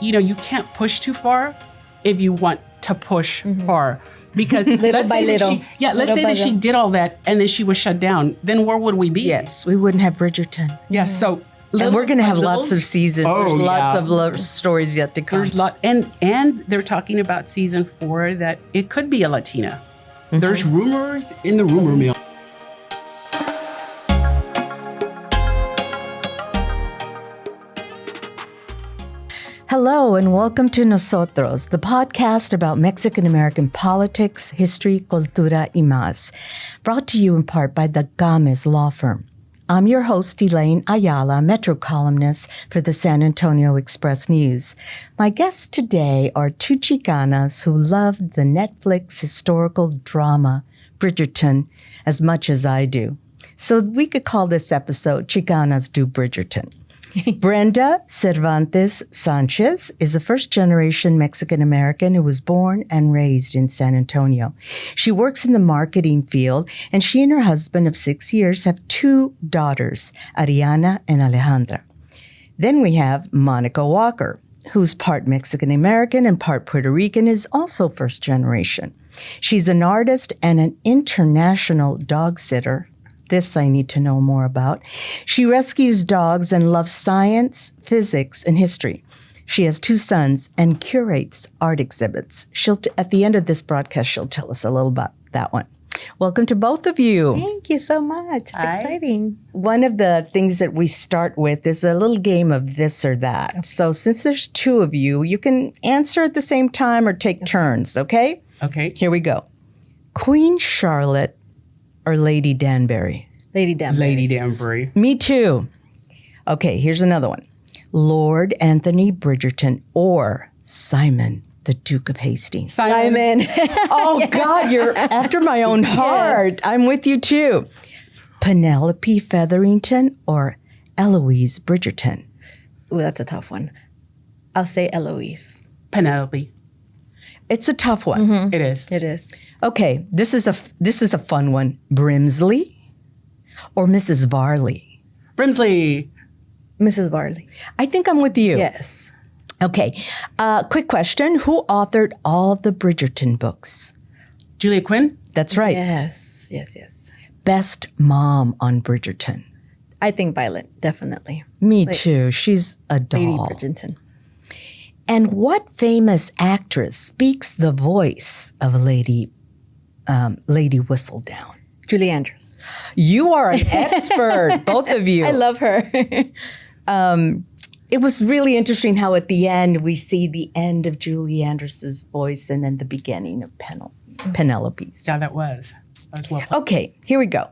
you can't push too far if you want to push far. Because little by little. Let's say that she did all that and then she was shut down. Then where would we be? Yes, we wouldn't have Bridgerton. Yes, so and we're going to have lots of seasons. There's lots of love stories yet to come. There's and they're talking about season 4 that it could be a Latina. There's rumors in the rumor mill. Hello and welcome to Nosotros, the podcast about Mexican-American politics, history, cultura, y más, brought to you in part by the Gámez Law Firm. I'm your host, Elaine Ayala, Metro columnist for the San Antonio Express News. My guests today are two Chicanas who loved the Netflix historical drama Bridgerton as much as I do. So we could call this episode Chicanas Do Bridgerton. Brenda Cervantes Sanchez is a first-generation Mexican-American who was born and raised in San Antonio. She works in the marketing field, and she and her husband of 6 years have 2 daughters, Ariana and Alejandra. Then we have Monica Walker, who's part Mexican-American and part Puerto Rican, is also first-generation. She's an artist and an international dog sitter. This I need to know more about. She rescues dogs and loves science, physics, and history. She has 2 sons and curates art exhibits. At the end of this broadcast, she'll tell us a little about that one. Welcome to both of you. Thank you so much. Hi. Exciting. One of the things that we start with is a little game of this or that. Okay. So since there's 2 of you, you can answer at the same time or take turns, okay? Okay. Here we go. Queen Charlotte or Lady Danbury? Lady Danbury. Lady Danbury. Me too. Okay, here's another one. Lord Anthony Bridgerton or Simon, the Duke of Hastings? Simon. Oh, God, you're after my own heart. Yes. I'm with you too. Penelope Featherington or Eloise Bridgerton? Ooh, that's a tough one. I'll say Eloise. Penelope. It's a tough one. Mm-hmm. It is. It is. Okay, this is a fun one. Brimsley or Mrs. Varley? Brimsley. Mrs. Varley. I think I'm with you. Yes. Okay. Quick question. Who authored all the Bridgerton books? Julia Quinn? That's right. Yes. Best mom on Bridgerton? I think Violet, definitely. Me too. She's a doll. Lady Bridgerton. And what famous actress speaks the voice of Lady Whistledown? Julie Andrews. You are an expert, both of you. I love her. It was really interesting how at the end we see the end of Julie Andrews' voice and then the beginning of Penelope's. Yeah, that was well put. Okay, here we go.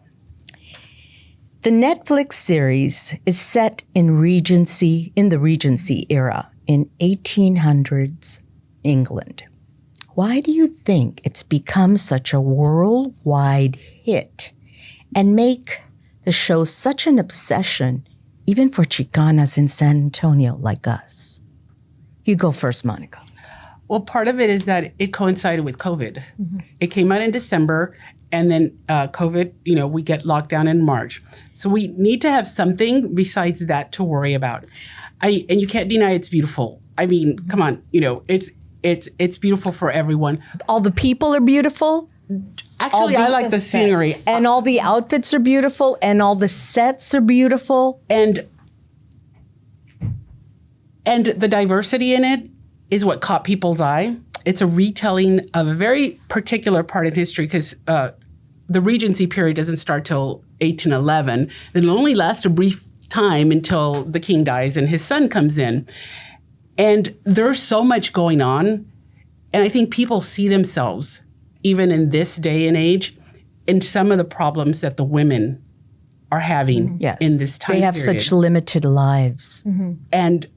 The Netflix series is set in the Regency era in 1800s England. Why do you think it's become such a worldwide hit and make the show such an obsession, even for Chicanas in San Antonio like us? You go first, Monica. Well, part of it is that it coincided with COVID. Mm-hmm. It came out in December, and then COVID, we get locked down in March. So we need to have something besides that to worry about. And you can't deny it's beautiful. I mean, come on, it's beautiful for everyone. All the people are beautiful. Actually, I like the scenery. And all the outfits are beautiful, and all the sets are beautiful. And the diversity in it is what caught people's eye. It's a retelling of a very particular part of history because the Regency period doesn't start till 1811. It'll only last a brief time until the king dies and his son comes in. And there's so much going on. And I think people see themselves, even in this day and age, in some of the problems that the women are having in this time period. They have such limited lives. Mm-hmm. And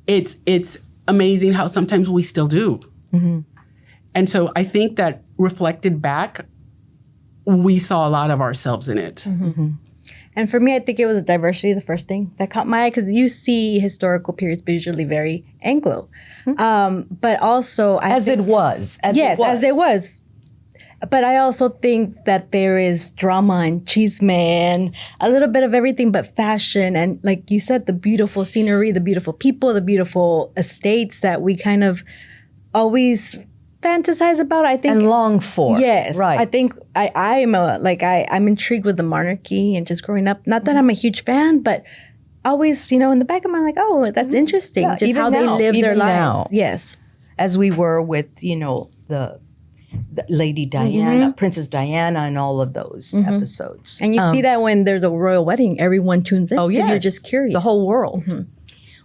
it's amazing how sometimes we still do. Mm-hmm. And so I think that reflected back, we saw a lot of ourselves in it. Mm-hmm. And for me, I think it was diversity, the first thing that caught my eye, because you see historical periods, but usually very Anglo. But also, as it was. As it was. But I also think that there is drama and chisme and a little bit of everything but fashion. And like you said, the beautiful scenery, the beautiful people, the beautiful estates that we kind of always fantasize about. I think And long for. yes, Right. I think I'm intrigued with the monarchy and just growing up. Not that I'm a huge fan, but always, in the back of my mind, like, oh, that's interesting. Yeah, just even how they now, live their even lives. now. Yes. As we were with, the Lady Diana, Princess Diana, and all of those episodes. And you see that when there's a royal wedding, everyone tunes in. Oh, 'cause yes. You're just curious. The whole world.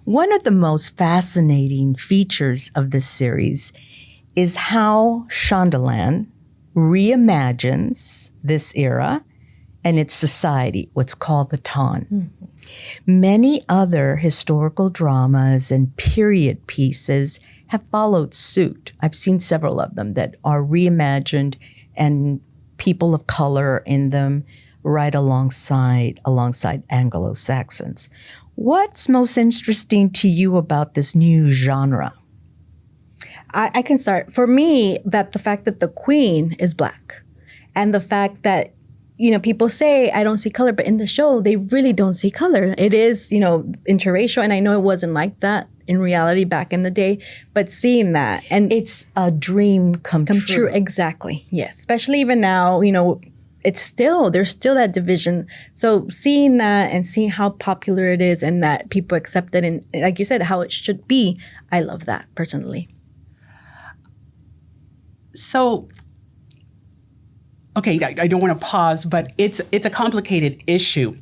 One of the most fascinating features of this series is how Shondaland reimagines this era and its society, what's called the Ton. Many other historical dramas and period pieces have followed suit. I've seen several of them that are reimagined and people of color in them right alongside Anglo-Saxons. What's most interesting to you about this new genre? I can start. For me, that the fact that the queen is black and the fact that, people say I don't see color, but in the show, they really don't see color. It is, interracial. And I know it wasn't like that in reality back in the day, but seeing that and It's a dream come true. Exactly. Yes. Especially even now, there's still that division. So seeing that and seeing how popular it is and that people accept it and like you said, how it should be, I love that personally. So, okay, I don't want to pause, but it's a complicated issue.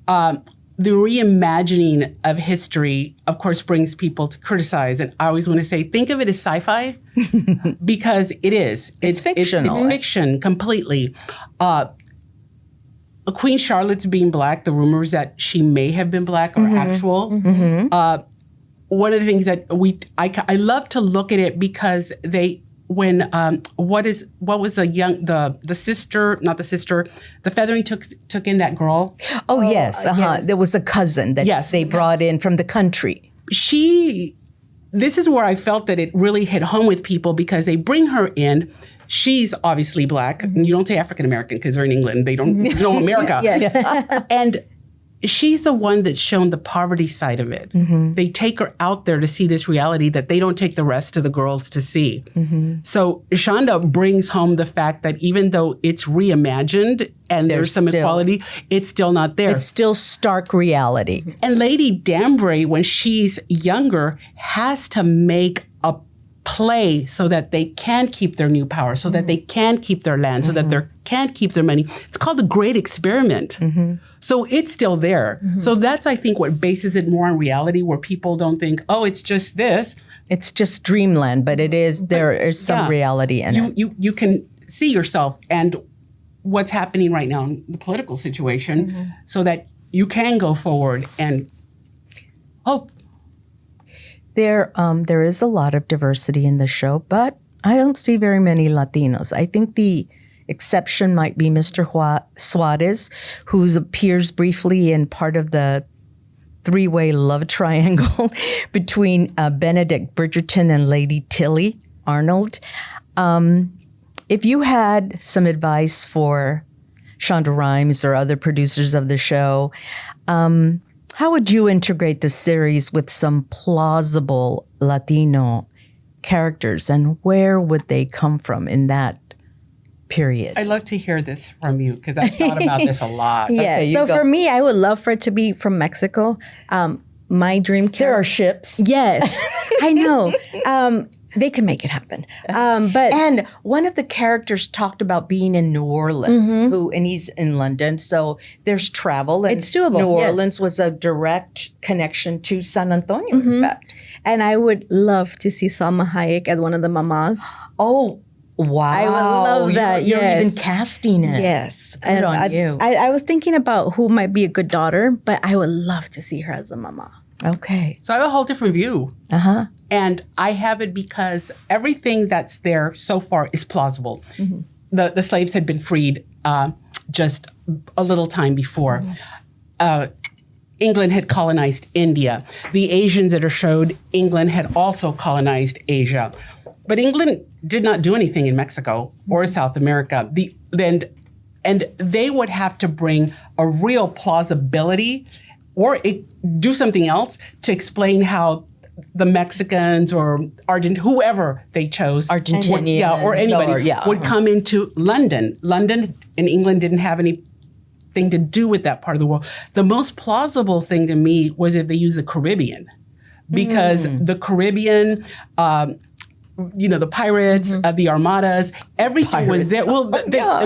The reimagining of history, of course, brings people to criticize. And I always want to say, think of it as sci-fi because it is. It's fictional. It's fiction completely. Queen Charlotte's being black, the rumors that she may have been black are actual. One of the things that I love to look at it because what was the sister, not the sister, the feathering took in that girl. Oh, yes. yes. There was a cousin that they brought in from the country. This is where I felt that it really hit home with people because they bring her in. She's obviously black. And you don't say African American because they're in England. They don't know America. And she's the one that's shown the poverty side of it. They take her out there to see this reality that they don't take the rest of the girls to see. So Shonda brings home the fact that even though it's reimagined and there's some equality, it's still not there. It's still stark reality. And Lady Danbury, when she's younger, has to make a play so that they can keep their new power, so that they can keep their land, so that they can keep their money. It's called the Great Experiment. So it's still there. So that's, I think, what bases it more on reality, where people don't think, oh, it's just this. It's just dreamland, but there is some reality in it. You can see yourself and what's happening right now in the political situation so that you can go forward and hope. There is a lot of diversity in the show, but I don't see very many Latinos. I think the exception might be Mr. Suarez, who appears briefly in part of the three-way love triangle between Benedict Bridgerton and Lady Tilly Arnold. If you had some advice for Shonda Rhimes or other producers of the show, how would you integrate the series with some plausible Latino characters, and where would they come from in that period? I'd love to hear this from you because I've thought about this a lot. Yeah. Okay, So for me, I would love for it to be from Mexico. My dream character. There are ships. Yes, I know. They can make it happen. And one of the characters talked about being in New Orleans, and he's in London, so there's travel. And It's doable, New yes. Orleans was a direct connection to San Antonio, in fact. and I would love to see Salma Hayek as one of the mamas. Oh, wow. I would love that, You're yes. even casting it. Yes. Good on you. I was thinking about who might be a good daughter, but I would love to see her as a mama. Okay. So I have a whole different view. Uh-huh. And I have it because everything that's there so far is plausible. The slaves had been freed just a little time before. England had colonized India. The Asians that are showed, England had also colonized Asia. But England did not do anything in Mexico or South America. And they would have to bring a real plausibility or do something else to explain how the Mexicans or whoever they chose, Argentinians, or anybody would come into London. London and England didn't have anything to do with that part of the world. The most plausible thing to me was if they used the Caribbean, because the Caribbean, the pirates, the armadas, everything was there. Well,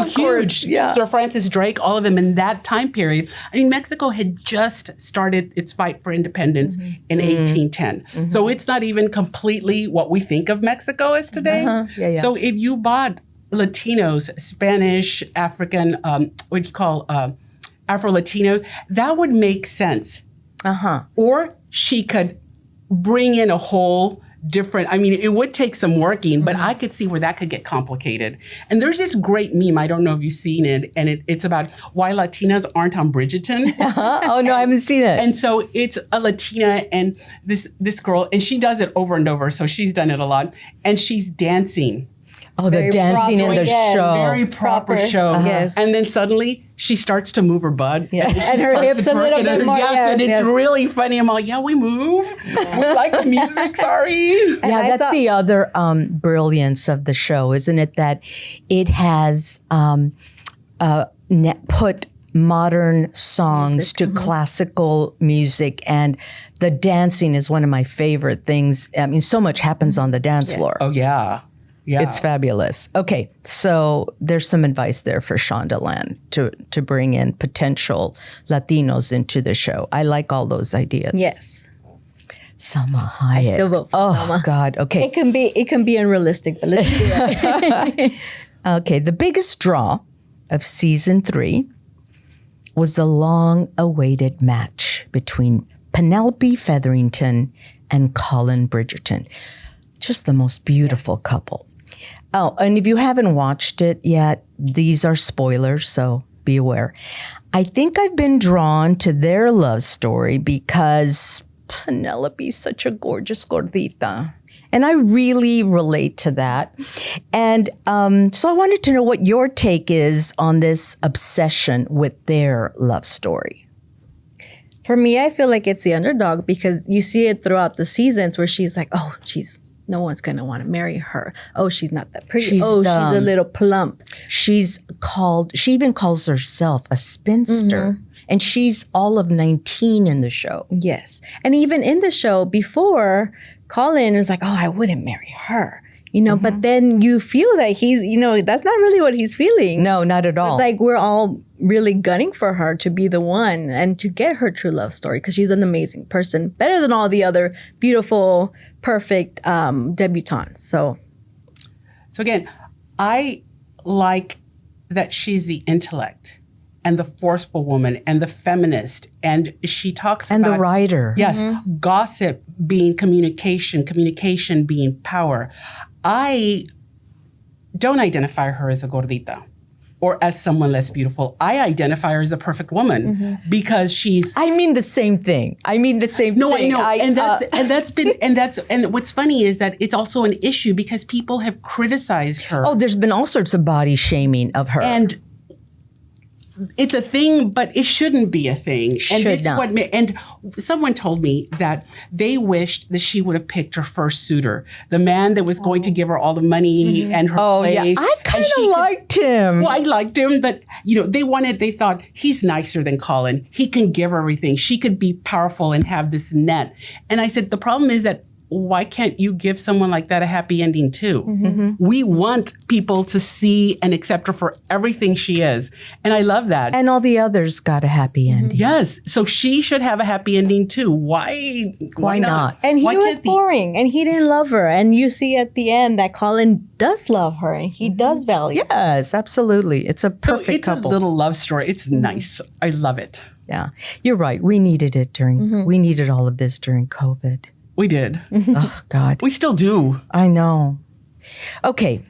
huge. Sir Francis Drake, all of them in that time period. I mean, Mexico had just started its fight for independence in 1810. So it's not even completely what we think of Mexico as today. So if you bought Latinos, Spanish, African, Afro-Latinos, that would make sense. Or she could bring in a whole different, it would take some working, but I could see where that could get complicated. And there's this great meme, I don't know if you've seen it, and it's about why Latinas aren't on Bridgerton. Oh, no, I haven't seen it. And so it's a Latina and this girl, and she does it over and over, so she's done it a lot, and she's dancing. Oh, the dancing in the show. Very proper show. Yes. And then suddenly she starts to move her butt. And her hips a little bit more. And it's really funny. I'm like, we move. We like the music, sorry. Yeah, that's the other brilliance of the show, isn't it? That it has put modern songs to classical music, and the dancing is one of my favorite things. So much happens on the dance floor. Oh, yeah. Yeah. It's fabulous. Okay, so there's some advice there for Shonda Land to bring in potential Latinos into the show. I like all those ideas. Yes. Salma Hayek. I still vote for Salma. God. Okay. It can be unrealistic, but let's do it. Okay. The biggest draw of season 3 was the long-awaited match between Penelope Featherington and Colin Bridgerton. Just the most beautiful couple. Oh, and if you haven't watched it yet, these are spoilers, so be aware. I think I've been drawn to their love story because Penelope's such a gorgeous gordita. And I really relate to that. And so I wanted to know what your take is on this obsession with their love story. For me, I feel like it's the underdog because you see it throughout the seasons where she's like, no one's going to want to marry her. Oh, she's not that pretty. She's a little plump. She even calls herself a spinster. And she's all of 19 in the show. Yes. And even in the show before, Colin was like, I wouldn't marry her. But then you feel that he's, that's not really what he's feeling. No, not at all. It's like we're all really gunning for her to be the one and to get her true love story because she's an amazing person, better than all the other beautiful, perfect debutantes. So again, I like that she's the intellect and the forceful woman and the feminist. And she talks about... And the writer. Yes. Gossip being communication being power. I don't identify her as a gordita or as someone less beautiful. I identify her as a perfect woman because she's... I mean the same thing. No, I know. And what's funny is that it's also an issue because people have criticized her. Oh, there's been all sorts of body shaming of her. And it's a thing, but it shouldn't be a thing. And someone told me that they wished that she would have picked her first suitor, the man that was going to give her all the money and her place. Yeah. I kind of liked him. Well, I liked him, but they thought he's nicer than Colin. He can give her everything. She could be powerful and have this net. And I said, the problem is that why can't you give someone like that a happy ending too? We want people to see and accept her for everything she is. And I love that. And all the others got a happy ending. Yes. So she should have a happy ending too. Why not? And he was boring and he didn't love her. And you see at the end that Colin does love her and he does value her. Yes, absolutely. It's a perfect couple. It's a little love story. It's nice. I love it. Yeah. You're right. We needed it we needed all of this during COVID. We did. Oh, God. We still do. I know. Okay.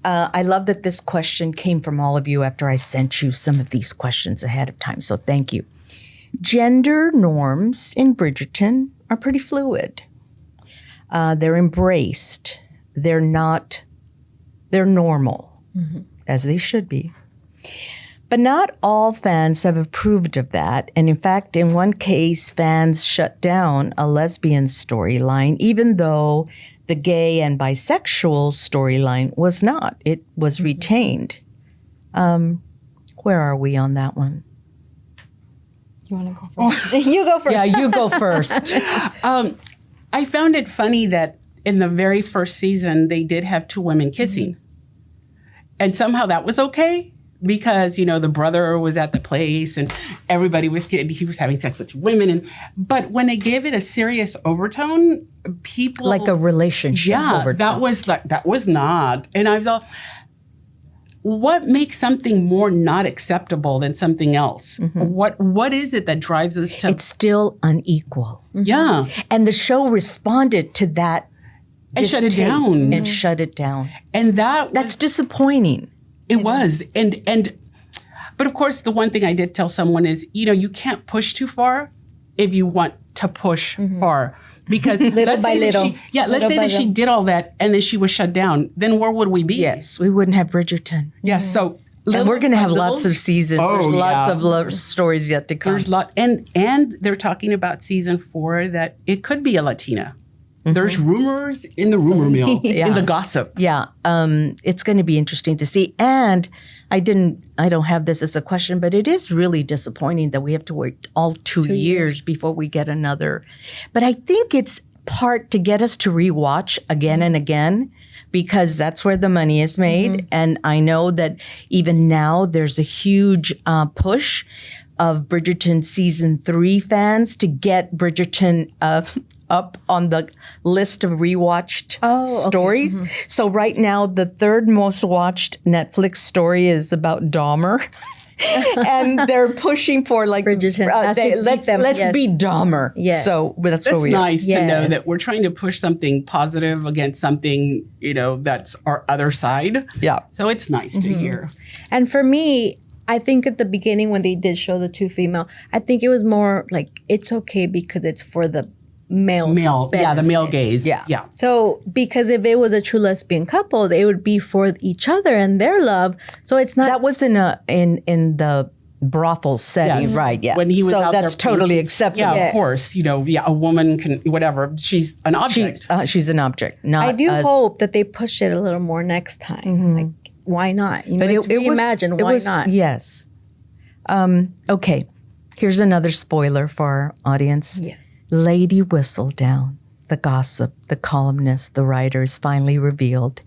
I love that this question came from all of you after I sent you some of these questions ahead of time. So thank you. Gender norms in Bridgerton are pretty fluid. They're embraced. They're normal, as they should be. But not all fans have approved of that. And in fact, in one case, fans shut down a lesbian storyline, even though the gay and bisexual storyline was not. It was retained. Where are we on that one? You want to go first? You go first. Yeah, you go first. I found it funny that in the very first season, they did have two women kissing. And somehow that was okay. Because, the brother was at the place and everybody was kidding. He was having sex with women. But when they gave it a serious overtone, people... Like a relationship overtone. That was not. And I was all, what makes something more not acceptable than something else? What is it that drives us to... It's still unequal. Yeah. And the show responded to that. And shut it down. And shut it down. And that's disappointing. It was. But of course, the one thing I did tell someone is, you can't push too far if you want to push far. Because little by little. Let's say that she did all that and then she was shut down. Then where would we be? Yes, we wouldn't have Bridgerton. Yes, so... And we're going to have lots of seasons. There's lots of love stories yet to come. There's and they're talking about season 4 that it could be a Latina. There's rumors in the rumor mill, in the gossip. Yeah, it's going to be interesting to see. And I don't have this as a question, but it is really disappointing that we have to wait all 2 years before we get another. But I think it's part to get us to rewatch again and again, because that's where the money is made. And I know that even now there's a huge push of Bridgerton season 3 fans to get Bridgerton up on the list of rewatched stories. So right now, the third most watched Netflix story is about Dahmer. And they're pushing for like Bridgerton. Let's beat Dahmer. Yes. So that's where we are. Nice to know that we're trying to push something positive against something, that's our other side. Yeah. So it's nice to hear. And for me, I think at the beginning when they did show the two female, I think it was more like it's okay because it's for the male, the male gaze. Yeah. So because if it was a true lesbian couple, it would be for each other and their love. So it's not. That was in the brothel setting, right? Yeah. When he was out that's there totally acceptable. Yeah, of course. A woman can whatever. She's an object. She's an object. Not. I do hope that they push it a little more next time. Like, why not? But it's reimagined. Why not? Yes. Okay. Here's another spoiler for our audience. Yes. Lady Whistledown, the gossip, the columnist, the writer is finally revealed,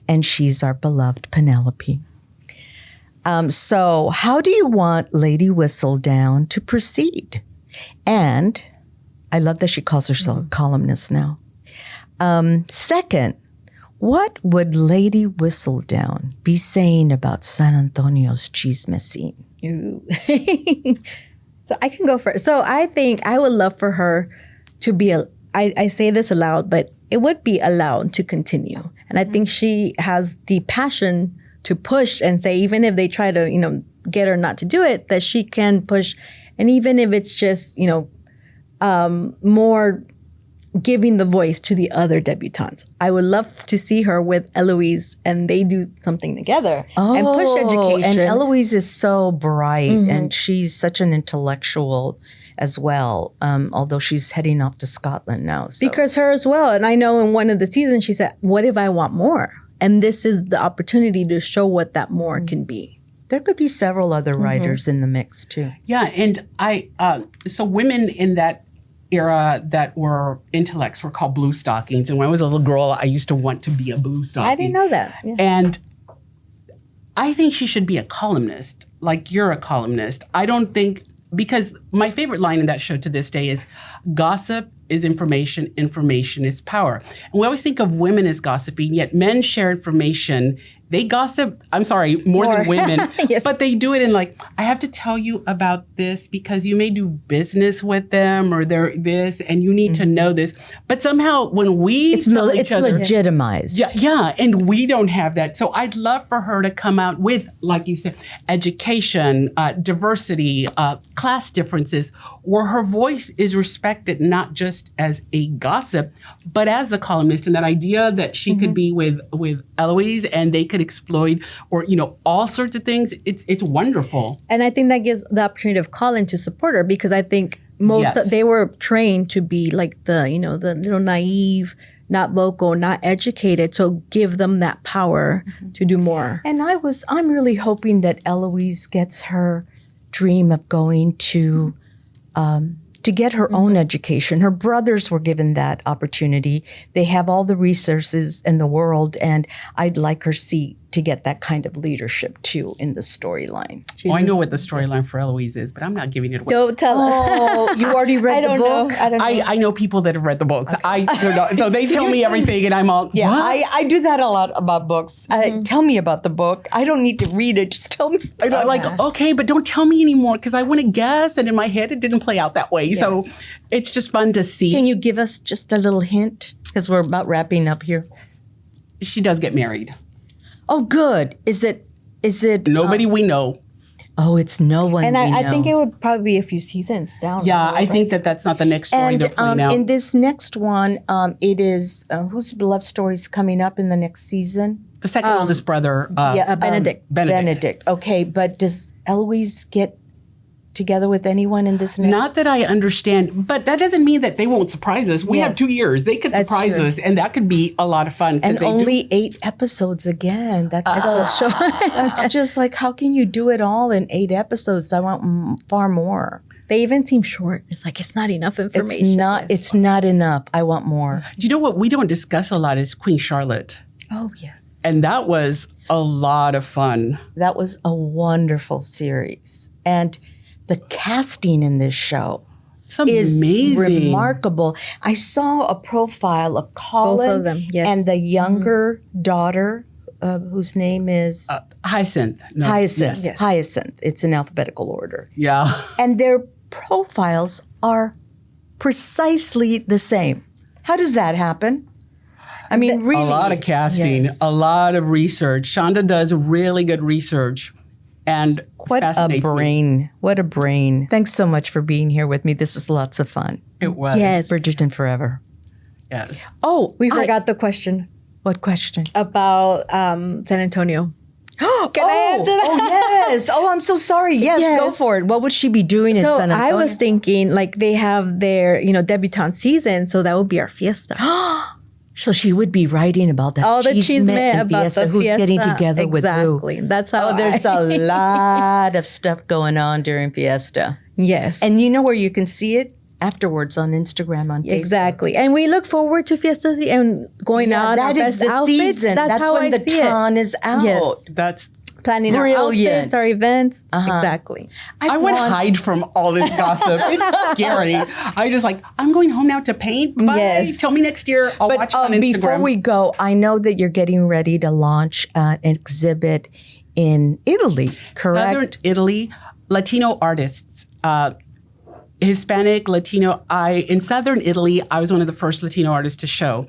and she's our beloved Penelope. So how do you want Lady Whistledown to proceed? And I love that she calls herself a columnist now. Second, what would Lady Whistledown be saying about San Antonio's chisme scene? So I can go first. So I think I would love for her to be, I say this aloud, but it would be allowed to continue. And I think she has the passion to push and say, even if they try to, get her not to do it, that she can push. And even if it's just, more giving the voice to the other debutantes. I would love to see her with Eloise and they do something together and push education. And Eloise is so bright and she's such an intellectual as well, although she's heading off to Scotland now. So. Because her as well. And I know in one of the seasons she said, what if I want more? And this is the opportunity to show what that more can be. There could be several other writers in the mix too. Yeah, and so women in that era that were intellects were called blue stockings. And when I was a little girl, I used to want to be a blue stocking. I didn't know that. Yeah. And I think she should be a columnist, like you're a columnist. I don't think, because my favorite line in that show to this day is, gossip is information. Information is power. And we always think of women as gossiping, yet men share information. They gossip, I'm sorry, more than women, Yes. but they do it in like, I have to tell you about this because you may do business with them or they're this and you need to know this. But somehow when we It's tell each other, legitimized. yeah, and we don't have that. So I'd love for her to come out with, like you said, education, diversity, class differences, where her voice is respected not just as a gossip, but as a columnist. And that idea that she could be with Eloise and they could exploit or, you know, all sorts of things. It's wonderful. And I think that gives the opportunity of Colin to support her because I think they were trained to be like the little naive, not vocal, not educated, to give them that power to do more. And I'm really hoping that Eloise gets her dream of going to get her own education. Her brothers were given that opportunity. They have all the resources in the world, and I'd like her to get that kind of leadership too in the storyline. I know what the storyline for Eloise is, but I'm not giving it away. Don't tell us. Oh, you already read the book? I don't know. I know people that have read the books. I don't know. So they tell me everything and I'm all, Yeah, what? I do that a lot about books. Tell me about the book. I don't need to read it. Just tell me. I'm like, okay, but don't tell me anymore because I want to guess. And in my head, it didn't play out that way. So it's just fun to see. Can you give us just a little hint? Because we're about wrapping up here. She does get married. Oh, good. Is it? Nobody we know. Oh, it's no one. And we know. I think it would probably be a few seasons down. Yeah, the road, I think that's not the next story And they're playing out. in this next one, it is whose love story is coming up in the next season? The second oldest brother. Benedict. Benedict. Okay, but does Eloise get together with anyone in this next? Not that I understand, but that doesn't mean that they won't surprise us. We have 2 years. They could That's surprise true. us, and that could be a lot of fun. 'Cause And they only 8 episodes again. That's that's just like, how can you do it all in 8 episodes? I want far more. They even seem short. It's like it's not enough information. It's not enough. I want more. Do you know what we don't discuss a lot is Queen Charlotte? Oh yes. And that was a lot of fun. That was a wonderful series. And the casting in this show It's is amazing. remarkable. I saw a profile of Colin Both of them, yes. and the younger daughter, whose name is Hyacinth. No, Hyacinth. yes. Hyacinth. It's in alphabetical order. Yeah. And their profiles are precisely the same. How does that happen? I mean, really. A lot of casting, Yes. a lot of research. Shonda does really good research. And What a fascinates me. brain. What a brain. Thanks so much for being here with me. This was lots of fun. It was. Yes. Bridgerton forever. Yes. Oh, We forgot the question What question? about San Antonio. Can I answer that? Oh, yes. Oh, I'm so sorry. Yes, Yes. go for it. What would she be doing in So San I Antonio? was thinking, like, they have their, debutante season, so that would be our fiesta. So she would be writing about that. All the chisme chisme and about fiesta, the who's fiesta. getting together with who. Exactly. That's how Oh, there's a lot of stuff going on during Fiesta. Yes. And you know where you can see it? Afterwards on Instagram, on Facebook. Exactly. And we look forward to fiestas and going out. That our is best the outfits. season. That's how when I the see ton is out. Yes. That's. Planning our Brilliant. outfits, our events. Exactly. I would hide from all this gossip. It's scary. I just I'm going home now to paint. Bye. Yes. Tell me next year. I'll watch it on Instagram. Before we go, I know that you're getting ready to launch an exhibit in Italy, correct? Southern Italy, Latino artists, Hispanic, Latino. In Southern Italy, I was one of the first Latino artists to show.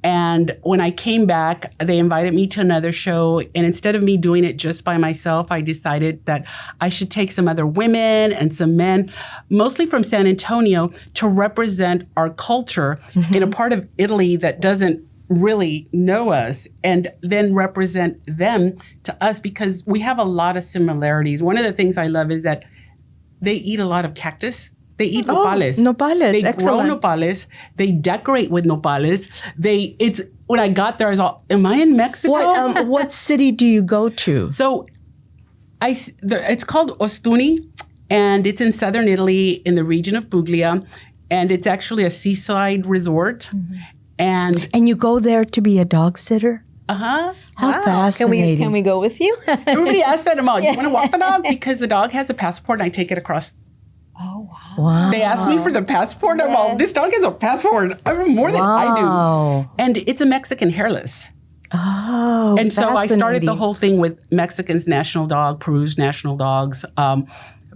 And when I came back, they invited me to another show. And instead of me doing it just by myself, I decided that I should take some other women and some men, mostly from San Antonio, to represent our culture in a part of Italy that doesn't really know us, and then represent them to us because we have a lot of similarities. One of the things I love is that they eat a lot of cactus. They eat nopales. Nopales, They excellent. grow nopales. They decorate with nopales. When I got there, I was all, am I in Mexico? What city do you go to? So it's called Ostuni, and it's in southern Italy in the region of Puglia, and it's actually a seaside resort. And And you go there to be a dog sitter? uh-huh. How fascinating. Can we go with you? Everybody asks that, I'm all, you want to walk the dog? Because the dog has a passport and I take it across Oh, wow. Wow. They asked me for the passport. I'm all, this dog has a passport. I have more than I Wow. do. And it's a Mexican hairless. Oh, And so I started the fascinating. whole thing with Mexican's national dog, Peru's national dogs,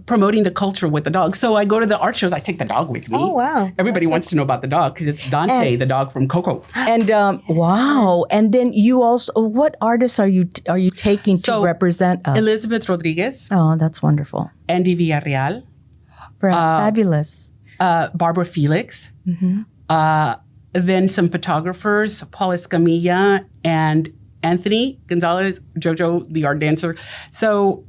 promoting the culture with the dog. So I go to the art shows. I take the dog with me. Oh, wow. Everybody wants to know about the dog because it's Dante, the dog from Coco. And wow. And then you also, what artists are you taking to So, represent us? Elizabeth Rodriguez, Oh, that's wonderful. Andy Villarreal, Fabulous. Barbara Felix, then some photographers, Paul Escamilla and Anthony Gonzalez, Jojo, the art dancer. So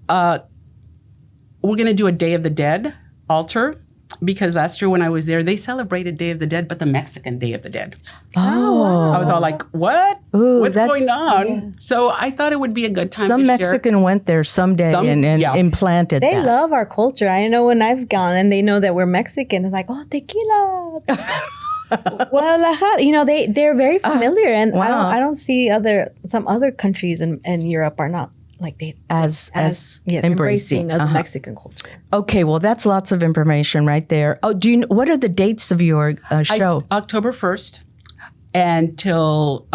we're going to do a Day of the Dead altar because last year when I was there, they celebrated Day of the Dead, but the Mexican Day of the Dead. Oh. I was all like, what? Ooh, What's that's- going on? So I thought it would be a good time Some to share. Mexican went there someday Some- and yeah. implanted They that. love our culture. I know when I've gone and they know that we're Mexican, they're like, oh, tequila. Guadalajara. You know, they're very familiar. And wow. I don't see some other countries in Europe are not like they as yes, embracing. embracing of the Mexican culture. Okay, well, that's lots of information right there. Oh, what are the dates of your show? October 1st until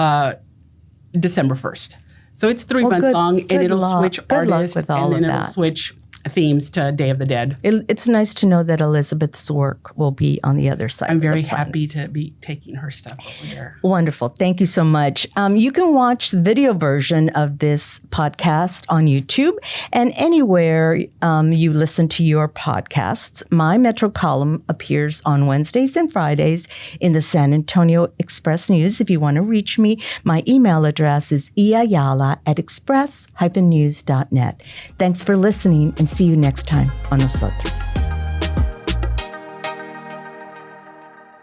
December 1st. So it's 3 months long, and good it'll luck. switch Good luck artists, with all and then of it'll that. switch themes to Day of the Dead. It's nice to know that Elizabeth's work will be on the other side. I'm of the very planet. happy to be taking her stuff over there. Wonderful. Thank you so much. You can watch the video version of this podcast on YouTube and anywhere you listen to your podcasts. My Metro column appears on Wednesdays and Fridays in the San Antonio Express News. If you want to reach me, my email address is eayala@express-news.net. Thanks for listening and see you next time on Nosotros.